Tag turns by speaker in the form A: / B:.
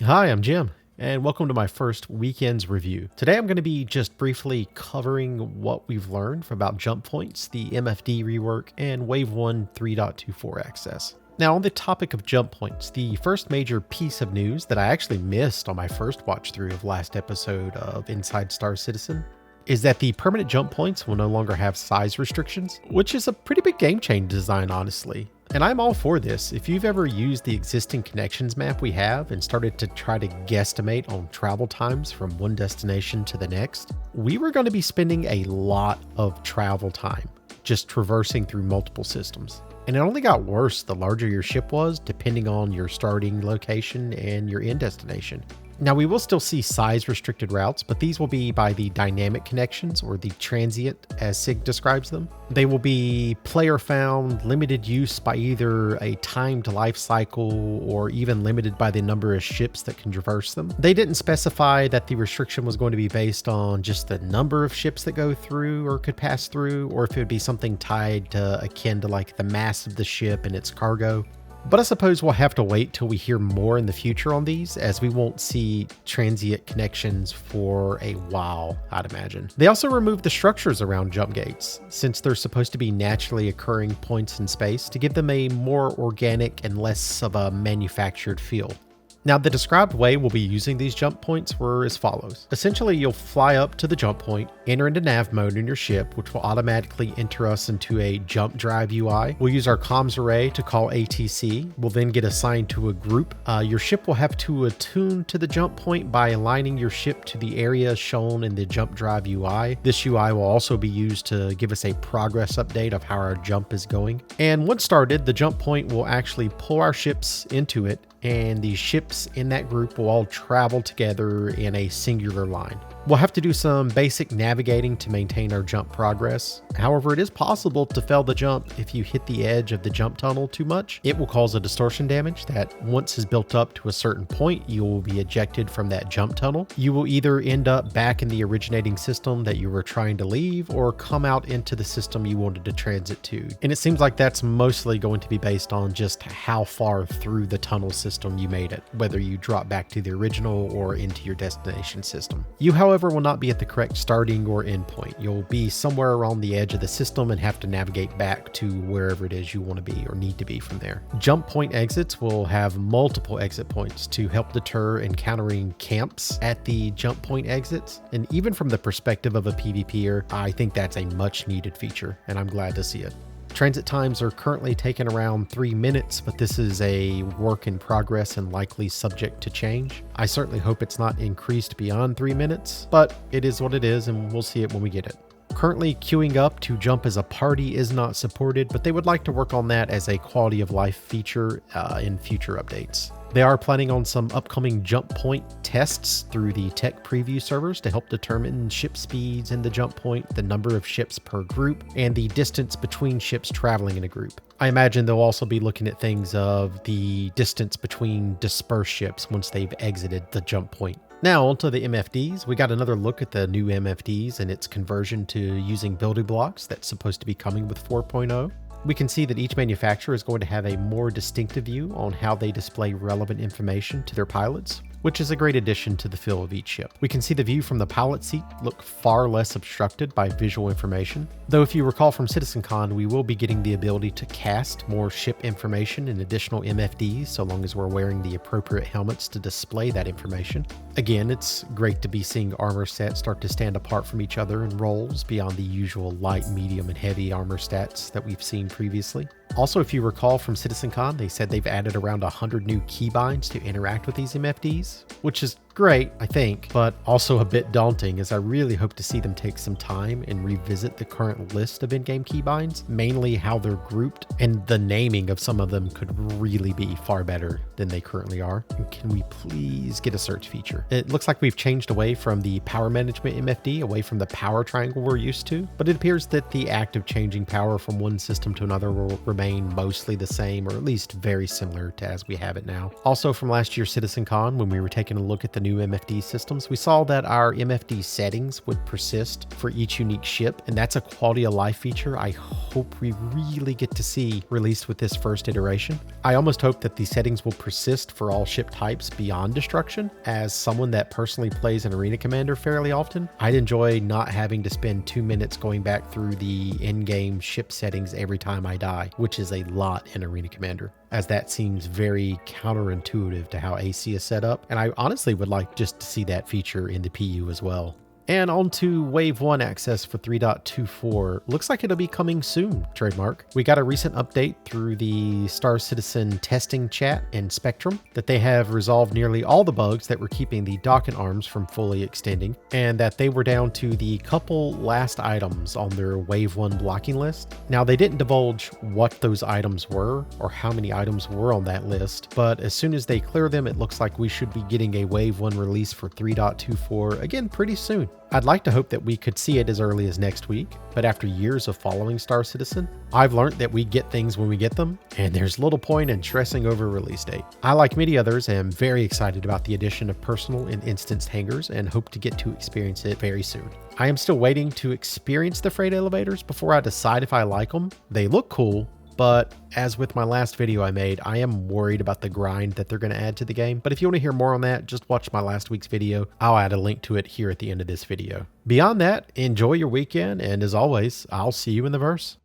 A: Hi, I'm Jim, and welcome to my first weekend's review. Today I'm going to be just briefly covering what we've learned about jump points, the MFD rework, and Wave 1 3.24 access. Now, on the topic of jump points, the first major piece of news that I actually missed on my first watch through of last episode of Inside StarCitizen is that the permanent jump points will no longer have size restrictions, which is a pretty big game change design, honestly. And I'm all for this. If you've ever used the existing connections map we have and started to try to guesstimate on travel times from one destination to the next, we were going to be spending a lot of travel time just traversing through multiple systems. And it only got worse the larger your ship was, depending on your starting location and your end destination. Now, we will still see size restricted routes, but these will be by the dynamic connections, or the transient as SIG describes them. They will be player found, limited use by either a timed life cycle or even limited by the number of ships that can traverse them. They didn't specify that the restriction was going to be based on just the number of ships that go through or could pass through, or if it would be something tied to akin to like the mass of the ship and its cargo. But I suppose we'll have to wait till we hear more in the future on these, as we won't see transient connections for a while, I'd imagine. They also removed the structures around jump gates, since they're supposed to be naturally occurring points in space, to give them a more organic and less of a manufactured feel. Now, the described way we'll be using these jump points were as follows. Essentially, you'll fly up to the jump point, enter into nav mode in your ship, which will automatically enter us into a jump drive UI. We'll use our comms array to call ATC. We'll then get assigned to a group. Your ship will have to attune to the jump point by aligning your ship to the area shown in the jump drive UI. This UI will also be used to give us a progress update of how our jump is going. And once started, the jump point will actually pull our ships into it, and the ships in that group will all travel together in a singular line. We'll have to do some basic navigating to maintain our jump progress. However, it is possible to fail the jump if you hit the edge of the jump tunnel too much. It will cause a distortion damage that, once is built up to a certain point, you will be ejected from that jump tunnel. You will either end up back in the originating system that you were trying to leave, or come out into the system you wanted to transit to. And it seems like that's mostly going to be based on just how far through the tunnel system you made it, whether you drop back to the original or into your destination system. You, however, will not be at the correct starting or end point. You'll be somewhere around the edge of the system and have to navigate back to wherever it is you want to be or need to be from there. Jump point exits will have multiple exit points to help deter encountering camps at the jump point exits. And even from the perspective of a PvPer, I think that's a much needed feature, and I'm glad to see it. Transit times are currently taking around 3 minutes, but this is a work in progress and likely subject to change. I certainly hope it's not increased beyond 3 minutes, but it is what it is, and we'll see it when we get it. Currently, queuing up to jump as a party is not supported, but they would like to work on that as a quality of life feature in future updates. They are planning on some upcoming jump point tests through the tech preview servers to help determine ship speeds in the jump point, the number of ships per group, and the distance between ships traveling in a group. I imagine they'll also be looking at things of the distance between dispersed ships once they've exited the jump point. Now, onto the MFDs. We got another look at the new MFDs and its conversion to using building blocks that's supposed to be coming with 4.0. We can see that each manufacturer is going to have a more distinctive view on how they display relevant information to their pilots, which is a great addition to the feel of each ship. We can see the view from the pilot seat look far less obstructed by visual information. Though if you recall from CitizenCon, we will be getting the ability to cast more ship information in additional MFDs, so long as we're wearing the appropriate helmets to display that information. Again, it's great to be seeing armor stats start to stand apart from each other in roles beyond the usual light, medium, and heavy armor stats that we've seen previously. Also, if you recall from CitizenCon, they said they've added around 100 new keybinds to interact with these MFDs, which is great, I think, but also a bit daunting, as I really hope to see them take some time and revisit the current list of in-game keybinds, mainly how they're grouped, and the naming of some of them could really be far better than they currently are. And can we please get a search feature? It looks like we've changed away from the power management MFD, away from the power triangle we're used to, but it appears that the act of changing power from one system to another will remain mostly the same, or at least very similar to as we have it now. Also, from last year's CitizenCon, when we were taking a look at the new MFD systems, we saw that our MFD settings would persist for each unique ship, and that's a quality of life feature I hope we really get to see released with this first iteration. I almost hope that these settings will persist for all ship types beyond destruction. As someone that personally plays an Arena Commander fairly often, I'd enjoy not having to spend 2 minutes going back through the in-game ship settings every time I die, which is a lot in Arena Commander, as that seems very counterintuitive to how AC is set up, and I honestly would like just to see that feature in the PU as well. And on to Wave 1 access for 3.24. Looks like it'll be coming soon, trademark. We got a recent update through the StarCitizen testing chat in Spectrum that they have resolved nearly all the bugs that were keeping the docking arms from fully extending, and that they were down to the couple last items on their Wave 1 blocking list. Now, they didn't divulge what those items were or how many items were on that list, but as soon as they clear them, it looks like we should be getting a Wave 1 release for 3.24 again pretty soon. I'd like to hope that we could see it as early as next week, but after years of following StarCitizen, I've learned that we get things when we get them, and there's little point in stressing over release date. I, like many others, am very excited about the addition of personal and instanced hangars and hope to get to experience it very soon. I am still waiting to experience the freight elevators before I decide if I like them. They look cool, but as with my last video I made, I am worried about the grind that they're going to add to the game. But if you want to hear more on that, just watch my last week's video. I'll add a link to it here at the end of this video. Beyond that, enjoy your weekend, and as always, I'll see you in the verse.